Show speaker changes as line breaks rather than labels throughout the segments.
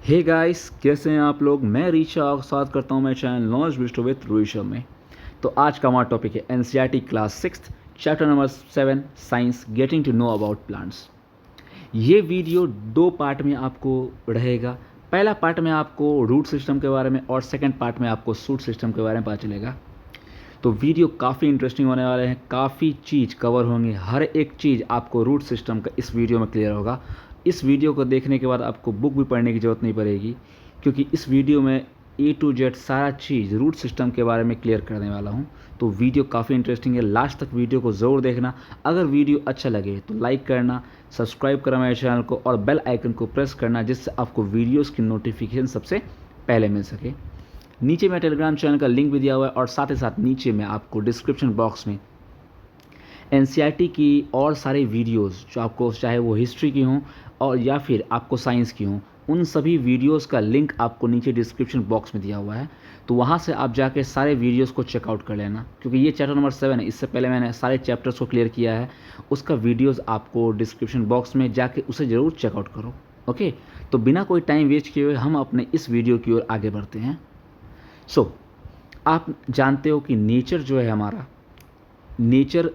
Hey guys, कैसे हैं आप लोग। मैं रीशा और साथ करता हूं मैं चैनल नॉलेज विस्टो विद रीशा में। तो आज का हमारा टॉपिक है NCERT class 6 chapter number 7 science getting to know about plants. ये वीडियो दो पार्ट में आपको रहेगा। पहला पार्ट में आपको रूट सिस्टम के बारे में और सेकंड पार्ट में आपको शूट सिस्टम के बारे में पता चलेगा। तो वीडियो काफ़ी इंटरेस्टिंग होने वाले हैं, काफ़ी चीज़ कवर होंगे, हर एक चीज़ आपको रूट सिस्टम का इस वीडियो में क्लियर होगा। इस वीडियो को देखने के बाद आपको बुक भी पढ़ने की ज़रूरत नहीं पड़ेगी, क्योंकि इस वीडियो में ए टू जेड सारा चीज़ रूट सिस्टम के बारे में क्लियर करने वाला हूँ। तो वीडियो काफ़ी इंटरेस्टिंग है, लास्ट तक वीडियो को ज़रूर देखना। अगर वीडियो अच्छा लगे तो लाइक करना, सब्सक्राइब करना मेरे चैनल को और बेल आइकन को प्रेस करना, जिससे आपको वीडियोज़ की नोटिफिकेशन सबसे पहले मिल सके। नीचे में टेलीग्राम चैनल का लिंक भी दिया हुआ है और साथ ही साथ नीचे में आपको डिस्क्रिप्शन बॉक्स में एनसीईआरटी की और सारे वीडियोस जो आपको चाहे वो हिस्ट्री की हों और या फिर आपको साइंस की हों, उन सभी वीडियोस का लिंक आपको नीचे डिस्क्रिप्शन बॉक्स में दिया हुआ है। तो वहाँ से आप जाके सारे वीडियोस को चेकआउट कर लेना, क्योंकि ये चैप्टर नंबर 7 है। इससे पहले मैंने सारे चैप्टर्स को क्लियर किया है, उसका वीडियोस आपको डिस्क्रिप्शन बॉक्स में जाके उसे ज़रूर चेकआउट करो। ओके, तो बिना कोई टाइम वेस्ट किए हुए हम अपने इस वीडियो की ओर आगे बढ़ते हैं। आप जानते हो कि नेचर जो है हमारा, नेचर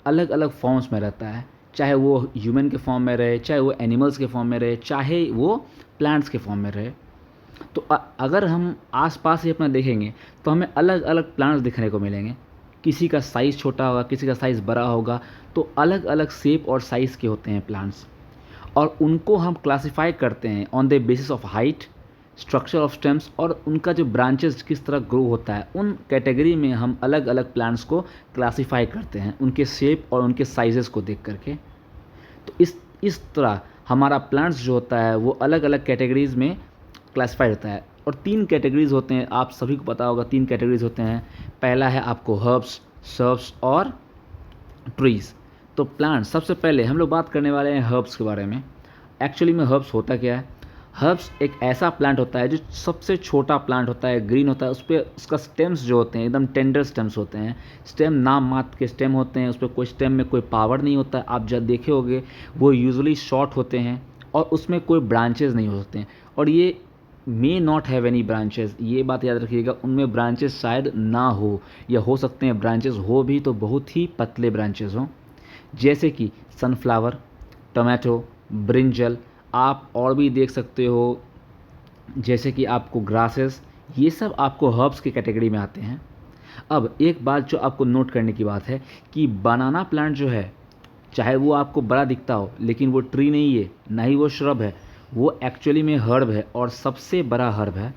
अलग अलग फॉर्म्स में रहता है, चाहे वो ह्यूमन के फॉर्म में रहे, चाहे वो एनिमल्स के फॉर्म में रहे, चाहे वो प्लांट्स के फॉर्म में रहे। तो अगर हम आसपास ही अपना देखेंगे तो हमें अलग अलग प्लांट्स दिखने को मिलेंगे। किसी का साइज़ छोटा होगा, किसी का साइज़ बड़ा होगा, तो अलग अलग शेप और साइज़ के होते हैं प्लांट्स, और उनको हम क्लासिफाई करते हैं on the basis of height, structure of stems और उनका जो ब्रांचेस किस तरह ग्रो होता है। उन कैटेगरी में हम अलग अलग प्लांट्स को क्लासिफाई करते हैं उनके शेप और उनके साइजेस को देख करके। तो इस तरह हमारा प्लांट्स जो होता है वो अलग अलग कैटेगरीज में क्लासिफाइड होता है। और 3 कैटेगरीज होते हैं, आप सभी को पता होगा 3 कैटेगरीज होते हैं। पहला है आपको हर्ब्स, श्रब्स और ट्रीज़। तो प्लांट, सबसे पहले हम लोग बात करने वाले हैं हर्ब्स के बारे में। एक्चुअली में हर्ब्स होता क्या है? हर्ब्स एक ऐसा प्लांट होता है जो सबसे छोटा प्लांट होता है, ग्रीन होता है। उस पर उसका स्टेम्स जो होते हैं एकदम टेंडर स्टेम्स होते हैं। स्टेम नाम मात्र के स्टेम होते हैं, उस पर कोई स्टेम में कोई पावर नहीं होता है। आप जब देखे होगे वो यूजुअली शॉर्ट होते हैं और उसमें कोई ब्रांचेज नहीं होते हैं। और ये may not have any branches, ये बात याद रखिएगा, उनमें ब्रांचेस शायद ना हो या हो सकते हैं ब्रांचेस हो भी तो बहुत ही पतले ब्रांचेस हों, जैसे कि सनफ्लावर, टोमेटो, ब्रिंजल। आप और भी देख सकते हो, जैसे कि आपको ग्रासेस, ये सब आपको हर्ब्स की कैटेगरी में आते हैं। अब एक बात जो आपको नोट करने की बात है कि बनाना प्लांट जो है, चाहे वो आपको बड़ा दिखता हो, लेकिन वो ट्री नहीं है, ना ही वो श्रब है, वो एक्चुअली में हर्ब है और सबसे बड़ा हर्ब है।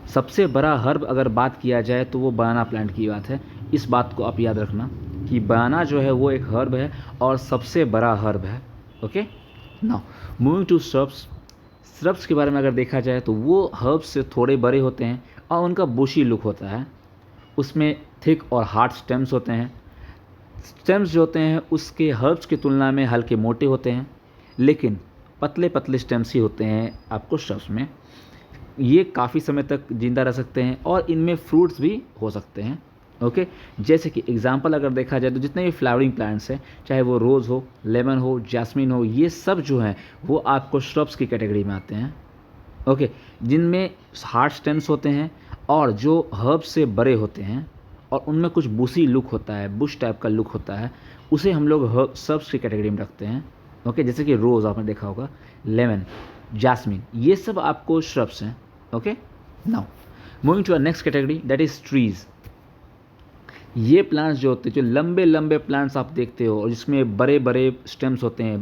सबसे बड़ा हर्ब अगर बात किया जाए तो वो बनाना प्लांट की बात है। इस बात को आप याद रखना कि बनाना जो है वो एक हर्ब है और सबसे बड़ा हर्ब है। Okay, now moving to shrubs. Shrubs के बारे में अगर देखा जाए तो वो हर्ब्स से थोड़े बड़े होते हैं और उनका बुशी लुक होता है। उसमें थिक और हार्ड स्टेम्स होते हैं। स्टेम्स जो होते हैं उसके हर्ब्स की तुलना में हल्के मोटे होते हैं, लेकिन पतले पतले स्टेम्स ही होते हैं आपको श्रब्स में। ये काफ़ी समय तक ज़िंदा रह सकते हैं और इनमें फ्रूट्स भी हो सकते हैं। ओके, जैसे कि एग्जांपल अगर देखा जाए तो जितने भी फ्लावरिंग प्लांट्स हैं, चाहे वो रोज़ हो, लेमन हो, जैस्मिन हो, ये सब जो हैं वो आपको श्रब्स की कैटेगरी में आते हैं। ओके, जिनमें हार्ड स्टेम्स होते हैं और जो हर्ब से बड़े होते हैं और उनमें कुछ बुशी लुक होता है, बुश टाइप का लुक होता है, उसे हम लोग हर्ब श्रब्स की कैटेगरी में रखते हैं। ओके, जैसे कि रोज़ आपने देखा होगा, लेमन, जैस्मिन, ये सब आपको श्रब्स हैं। Okay, now moving to a next category, that is trees. ये प्लांट्स जो होते हैं, जो लंबे लंबे प्लांट्स आप देखते हो और जिसमें बड़े बड़े स्टेम्स होते हैं,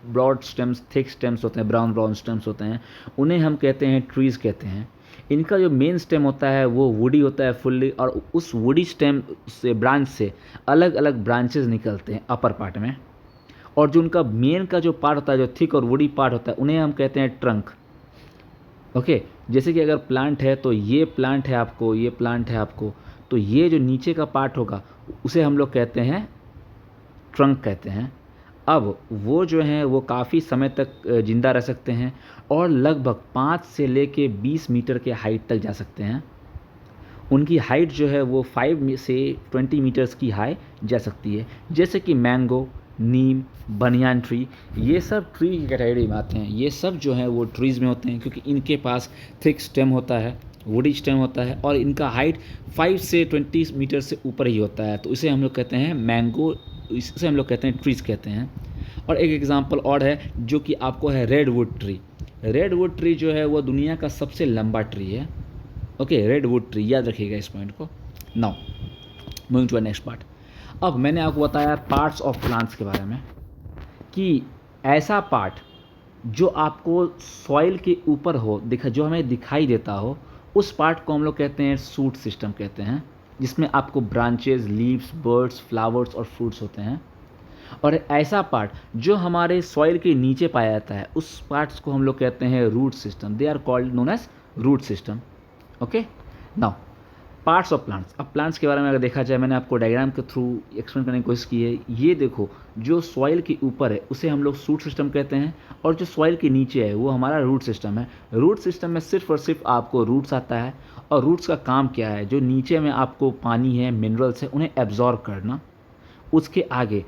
ब्रॉड स्टेम्स, थिक स्टेम्स होते हैं, ब्राउन ब्राउन स्टेम्स होते हैं, उन्हें हम कहते हैं ट्रीज़ कहते हैं। इनका जो मेन स्टेम होता है वो वुडी होता है फुल्ली, और उस वुडी स्टेम से, ब्रांच से अलग अलग ब्रांचेस निकलते हैं अपर पार्ट में। और जो उनका मेन का जो पार्ट होता है, जो थिक और वुडी पार्ट होता है, उन्हें हम कहते हैं ट्रंक। ओके, जैसे कि अगर प्लांट है तो ये प्लांट है आपको, ये प्लांट है आपको, तो ये जो नीचे का पार्ट होगा उसे हम लोग कहते हैं ट्रंक कहते हैं। अब वो जो हैं वो काफ़ी समय तक ज़िंदा रह सकते हैं और लगभग 5 से लेके 20 मीटर के हाइट तक जा सकते हैं। उनकी हाइट जो है वो 5 से 20 मीटर्स की हाई जा सकती है। जैसे कि मैंगो, नीम, बनियान ट्री, ये सब ट्री की कैटेगरी में आते हैं। ये सब जो है वो ट्रीज़ में होते हैं क्योंकि इनके पास थिक स्टेम होता है, वुडी स्टेम होता है और इनका हाइट 5 से 20 मीटर से ऊपर ही होता है। तो इसे हम लोग कहते हैं मैंगो, इसे हम लोग कहते हैं ट्रीज़ कहते हैं। और एक एग्जांपल और है जो कि आपको है रेडवुड ट्री। रेडवुड ट्री जो है वो दुनिया का सबसे लंबा ट्री है। ओके, रेडवुड ट्री, याद रखिएगा इस पॉइंट को। Now moving to next part. अब मैंने आपको बताया पार्ट्स ऑफ प्लांट्स के बारे में कि ऐसा पार्ट जो आपको सॉइल के ऊपर हो, जो हमें दिखाई देता हो, उस पार्ट को हम लोग कहते हैं सूट सिस्टम कहते हैं, जिसमें आपको ब्रांचेज, लीव्स, बर्ड्स, फ्लावर्स और फ्रूट्स होते हैं। और ऐसा पार्ट जो हमारे सॉइल के नीचे पाया जाता है, उस पार्ट्स को हम लोग कहते हैं root system. They are called known as root system. Okay, now parts of plants. अब प्लांट्स के बारे में अगर देखा जाए, मैंने आपको डायग्राम के थ्रू एक्सप्लेन करने की कोशिश की है। ये देखो, जो सॉइल के ऊपर है उसे हम लोग सूट सिस्टम कहते हैं और जो सॉइल के नीचे है वो हमारा रूट सिस्टम है। रूट सिस्टम में सिर्फ और सिर्फ आपको रूट्स आता है और रूट्स का काम क्या है, जो नीचे में आपको पानी है, मिनरल्स है, उन्हें एब्जॉर्ब करना। उसके आगे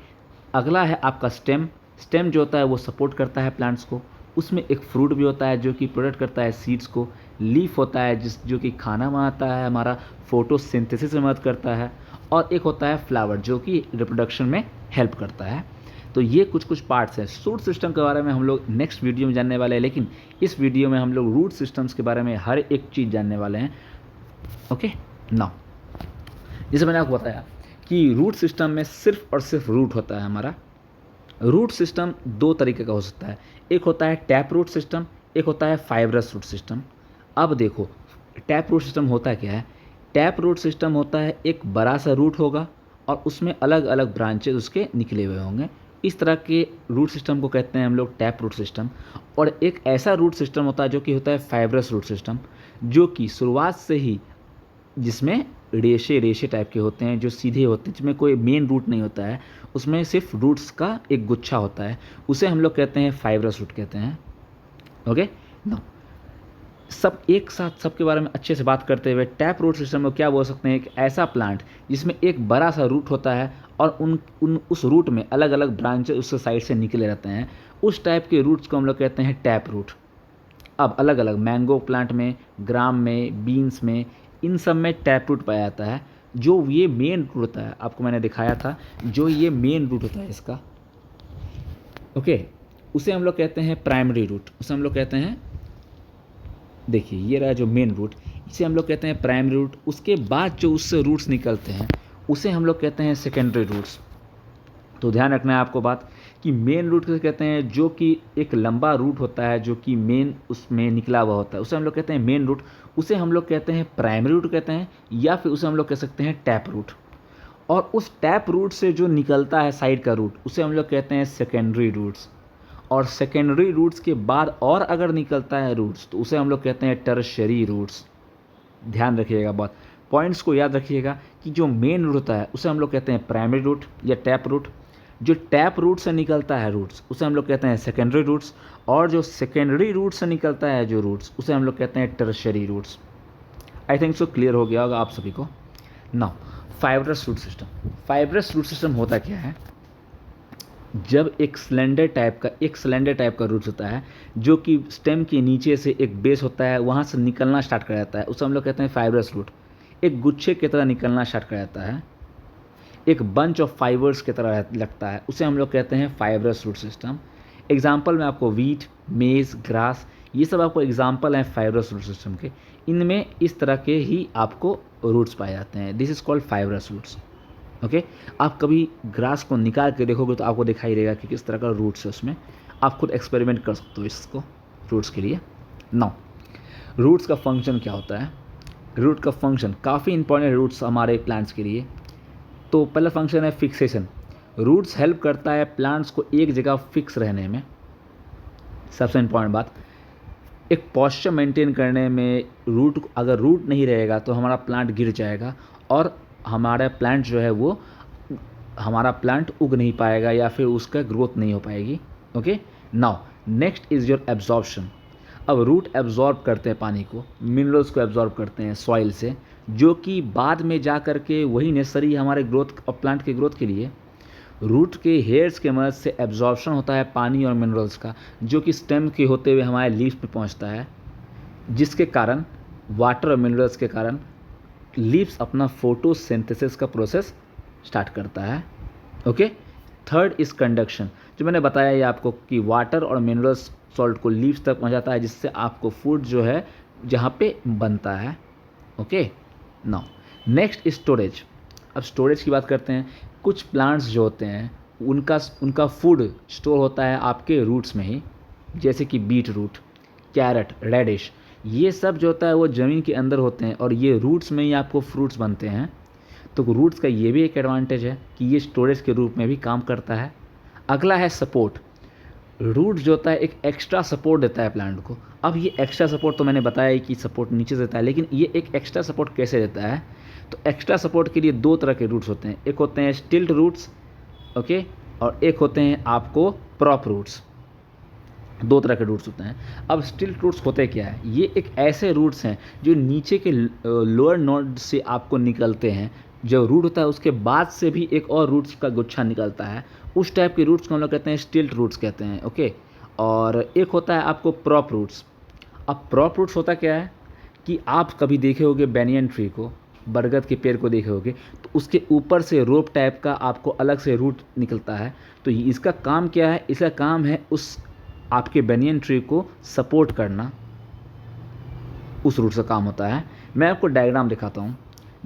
अगला है आपका स्टेम। स्टेम जो होता है वो सपोर्ट करता है प्लांट्स को। उसमें एक फ्रूट भी होता है जो कि प्रोडक्ट करता है सीड्स को। लीफ होता है जो कि खाना बनाता है, हमारा फोटोसिंथेसिस में मदद करता है। और एक होता है फ्लावर जो कि रिप्रोडक्शन में हेल्प करता है। तो ये कुछ कुछ पार्ट्स हैं। रूट सिस्टम के बारे में हम लोग नेक्स्ट वीडियो में जानने वाले हैं, लेकिन इस वीडियो में हम लोग रूट सिस्टम्स के बारे में हर एक चीज़ जानने वाले हैं। ओके, नाउ जैसे मैंने आपको बताया कि रूट सिस्टम में सिर्फ और सिर्फ रूट होता है हमारा। रूट सिस्टम दो तरीके का हो सकता है, एक होता है टैप रूट सिस्टम, एक होता है फाइब्रस रूट सिस्टम। अब देखो, टैप रूट सिस्टम होता क्या है। टैप रूट सिस्टम होता है एक बड़ा सा रूट होगा और उसमें अलग अलग ब्रांचेज उसके निकले हुए होंगे। इस तरह के रूट सिस्टम को कहते हैं हम लोग टैप रूट सिस्टम। और एक ऐसा रूट सिस्टम होता है जो कि होता है फाइब्रस रूट सिस्टम, जो कि शुरुआत से ही जिसमें रेशे रेशे टाइप के होते हैं, जो सीधे होते हैं, जिसमें कोई मेन रूट नहीं होता है, उसमें सिर्फ रूट्स का एक गुच्छा होता है, उसे हम लोग कहते हैं फाइब्रस रूट कहते हैं। ओके, नो सब एक साथ सबके बारे में अच्छे से बात करते हुए, टैप रूट सिस्टम में क्या बोल सकते हैं, एक ऐसा प्लांट जिसमें एक बड़ा सा रूट होता है और उस रूट में अलग अलग ब्रांचेस उसके साइड से निकले रहते हैं, उस टाइप के रूट्स को हम लोग कहते हैं टैप रूट। अब अलग अलग मैंगो प्लांट में, ग्राम में, बीन्स में, इन सब में टैप रूट पाया जाता है। जो ये मेन रूट होता है, आपको मैंने दिखाया था, जो ये मेन रूट होता है इसका, ओके, उसे हम लोग कहते हैं प्राइमरी रूट। उसे हम लोग कहते हैं, देखिए ये रहा जो मेन रूट, इसे हम लोग कहते हैं प्राइमरी रूट। उसके बाद जो उससे रूट्स निकलते हैं उसे हम लोग कहते हैं सेकेंडरी रूट्स। तो ध्यान रखना है आपको बात कि मेन रूट किसे कहते हैं, जो कि एक लंबा रूट होता है जो कि मेन उसमें निकला हुआ होता है, उसे हम लोग कहते हैं मेन रूट। उसे हम लोग कहते हैं प्राइमरी रूट कहते हैं, या फिर उसे हम लोग कह सकते हैं टैप रूट। और उस टैप रूट से जो निकलता है साइड का रूट, उसे हम लोग कहते हैं सेकेंडरी रूट्स। और सेकेंडरी रूट्स के बाद और अगर निकलता है रूट्स तो उसे हम लोग कहते हैं टर्शियरी रूट्स। ध्यान रखिएगा बात, पॉइंट्स को याद रखिएगा कि जो मेन रूट होता है उसे हम लोग कहते हैं प्राइमरी रूट या टैप रूट। जो टैप रूट से निकलता है रूट्स उसे हम लोग कहते हैं सेकेंडरी रूट्स। और जो सेकेंडरी रूट से निकलता है जो रूट्स, उसे हम लोग कहते हैं tertiary roots. I think so clear हो गया होगा आप सभी को। Now fibrous root system. Fibrous root system होता क्या है, जब एक सिलेंडर टाइप का रूट होता है जो कि स्टेम के नीचे से एक बेस होता है, वहाँ से निकलना स्टार्ट कर जाता है, उसे हम लोग कहते हैं फाइब्रस रूट। एक गुच्छे की तरह निकलना स्टार्ट कर जाता है, एक बंच ऑफ फाइबर्स की तरह लगता है, उसे हम लोग कहते हैं फाइब्रस रूट सिस्टम। एग्जाम्पल में आपको वीट, मेज, ग्रास, ये सब आपको एग्जाम्पल हैं फाइब्रस रूट सिस्टम के। इनमें इस तरह के ही आपको रूट्स पाए जाते हैं। This is called fibrous roots. Okay, आप कभी ग्रास को निकाल के देखोगे तो आपको दिखाई देगा कि किस तरह का रूट्स है उसमें। आप खुद एक्सपेरिमेंट कर सकते हो इसको रूट्स के लिए। नाउ रूट्स का फंक्शन क्या होता है। रूट का फंक्शन काफ़ी इंपॉर्टेंट, रूट्स हमारे प्लांट्स के लिए। तो पहला फंक्शन है फिक्सेशन। रूट्स हेल्प करता है प्लांट्स को एक जगह फिक्स रहने में। सबसे इम्पॉर्टेंट बात, एक पॉस्चर मेंटेन करने में अगर रूट नहीं रहेगा तो हमारा प्लांट गिर जाएगा और हमारा प्लांट जो है वो हमारा प्लांट उग नहीं पाएगा या फिर उसका ग्रोथ नहीं हो पाएगी। Okay, now next is your absorption. अब रूट एब्जॉर्ब करते हैं पानी को, मिनरल्स को एब्जॉर्ब करते हैं सॉइल से, जो कि बाद में जा कर के वही नेसेसरी हमारे ग्रोथ और प्लांट के ग्रोथ के लिए। रूट के हेयर्स के मदद से एब्जॉर्प्शन होता है पानी और मिनरल्स का, जो कि स्टेम के होते हुए हमारे लीफ पे पहुंचता है, जिसके कारण वाटर और मिनरल्स के कारण लीव्स अपना फोटोसिंथेसिस का प्रोसेस स्टार्ट करता है। ओके। थर्ड इज कंडक्शन, जो मैंने बताया ये आपको कि वाटर और मिनरल्स सॉल्ट को लीव्स तक पहुंचाता है, जिससे आपको फूड जो है जहाँ पे बनता है। ओके। Now next storage. अब स्टोरेज की बात करते हैं। कुछ प्लांट्स जो होते हैं उनका फूड स्टोर होता है आपके रूट्स में ही, जैसे कि बीट रूट, कैरेट, रेडिश, ये सब जो होता है वो ज़मीन के अंदर होते हैं और ये रूट्स में ही आपको फ्रूट्स बनते हैं। तो रूट्स का ये भी एक एडवांटेज है कि ये स्टोरेज के रूप में भी काम करता है। अगला है सपोर्ट। रूट जो होता है एक एक्स्ट्रा सपोर्ट देता है प्लांट को। अब ये एक्स्ट्रा सपोर्ट तो मैंने बताया ही कि सपोर्ट नीचे से देता है, लेकिन ये एक एक्स्ट्रा सपोर्ट कैसे देता है? तो एक्स्ट्रा सपोर्ट के लिए दो तरह के रूट्स होते हैं। एक होते हैं स्टिल्ट रूट्स, ओके, और एक होते हैं आपको प्रॉप रूट्स। दो तरह के रूट्स होते हैं। अब स्टिल्ट रूट्स होते क्या है? ये एक ऐसे रूट्स हैं जो नीचे के लोअर नोड से आपको निकलते हैं। जो रूट होता है उसके बाद से भी एक और रूट्स का गुच्छा निकलता है, उस टाइप के रूट्स को हम लोग कहते हैं स्टिल्ट रूट्स कहते हैं। ओके। और एक होता है आपको प्रॉप रूट्स। अब प्रॉप रूट्स होता क्या है कि आप कभी देखे होंगे बैनियन ट्री को, बरगद के पेड़ को देखे होंगे, तो उसके ऊपर से रोप टाइप का आपको अलग से रूट निकलता है। तो इसका काम क्या है? इसका काम है उस आपके बैनियन ट्री को सपोर्ट करना, उस रूट का काम होता है। मैं आपको डायग्राम दिखाता हूँ।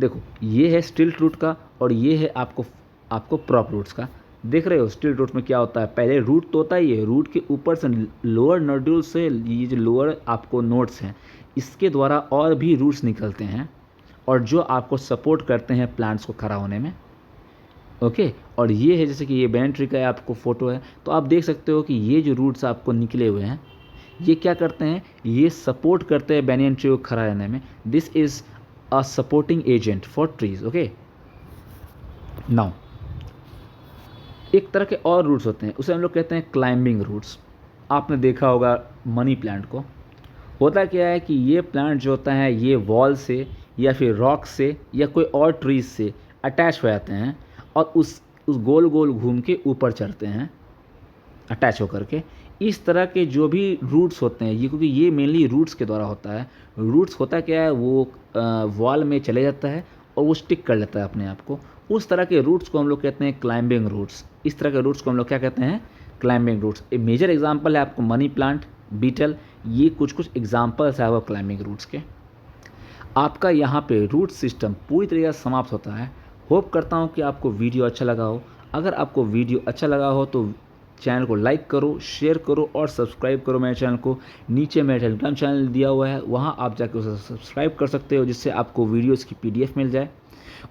देखो, ये है स्टिल्ट रूट का और ये है आपको प्रॉप रूट्स का। देख रहे हो स्टिल्ट रूट में क्या होता है? पहले रूट तो होता ही है, रूट के ऊपर से लोअर नोड्यूल से ये जो लोअर आपको नोड्स हैं, इसके द्वारा और भी रूट्स निकलते हैं और जो आपको सपोर्ट करते हैं प्लांट्स को खड़ा होने में। ओके। और ये है जैसे कि ये बैनियन ट्री का आपको फोटो है, तो आप देख सकते हो कि ये जो रूट्स आपको निकले हुए हैं ये क्या करते हैं? ये सपोर्ट करते हैं बैनियन ट्री को खड़ा रहने में। This is a supporting agent for trees. Okay. Now एक तरह के और रूट्स होते हैं, उसे हम लोग कहते हैं क्लाइंबिंग रूट्स। आपने देखा होगा मनी प्लांट को। होता क्या है कि ये प्लांट जो होता है ये वॉल से या फिर रॉक से या कोई और ट्रीज से अटैच हो जाते हैं और उस गोल गोल घूम के ऊपर चढ़ते हैं अटैच होकर के। इस तरह के जो भी रूट्स होते हैं ये, क्योंकि ये मेनली रूट्स के द्वारा होता है। रूट्स होता क्या है? वो वॉल में चले जाता है और वो स्टिक कर लेता है अपने आप को। उस तरह के रूट्स को हम लोग कहते हैं क्लाइंबिंग रूट्स। इस तरह के रूट्स को हम लोग क्या कहते हैं? Climbing roots. एक मेजर एग्जाम्पल है आपको मनी प्लांट, बीटल, ये कुछ एग्जाम्पल्स है वो क्लाइंबिंग रूट्स के। आपका यहाँ पे रूट सिस्टम पूरी तरीके से समाप्त होता है। होप करता हूँ कि आपको वीडियो अच्छा लगा हो। अगर आपको वीडियो अच्छा लगा हो तो चैनल को लाइक करो, शेयर करो और सब्सक्राइब करो मेरे चैनल को। नीचे मेरा टेलीग्राम चैनल दिया हुआ है, वहाँ आप जाकर उसे सब्सक्राइब कर सकते हो, जिससे आपको वीडियोस की PDF मिल जाए।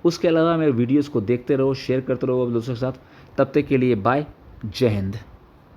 उसके अलावा मेरे वीडियोस को देखते रहो, शेयर करते रहो दूसरों के साथ। तब तक के लिए बाय, जय हिंद।